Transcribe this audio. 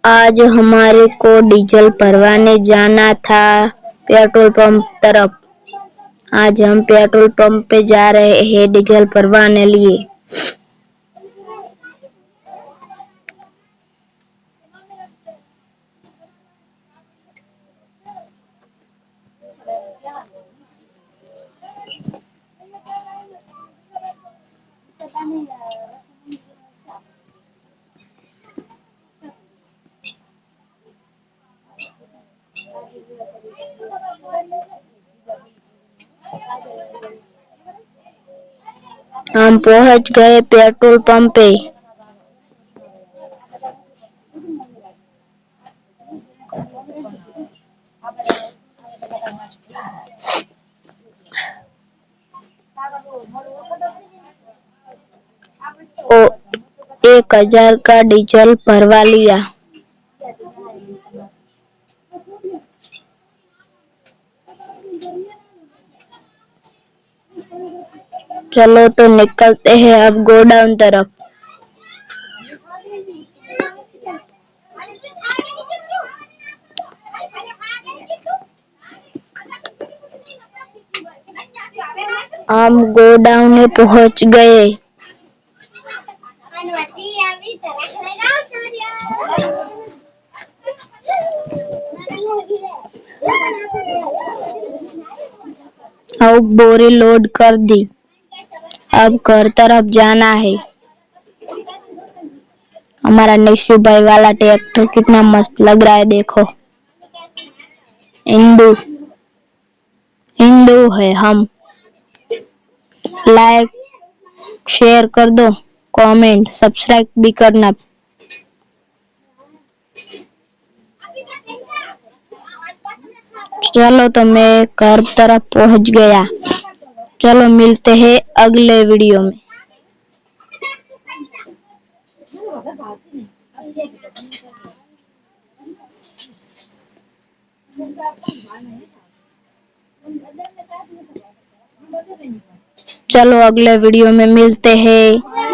आज हमारे को डीजल भरवाने जाना था पेट्रोल पंप तरफ। आज हम पेट्रोल पंप पे जा रहे हैं डीजल भरवाने लिए। हम पहुंच गए पेट्रोल पंप पे। ओ 1000 का डीजल भरवा लिया। चलो तो निकलते हैं अब गोडाउन तरफ। हम गोडाउन में पहुंच गए। अब बोरी लोड कर दी। अब घर तरफ जाना है। हमारा निशु भाई वाला ट्रैक्टर कितना मस्त लग रहा है, देखो। हिंदू हिंदू है हम। लाइक शेयर कर दो, कमेंट सब्सक्राइब भी करना। चलो तो मैं घर तरफ पहुंच गया। चलो मिलते हैं अगले वीडियो में। चलो अगले वीडियो में मिलते हैं।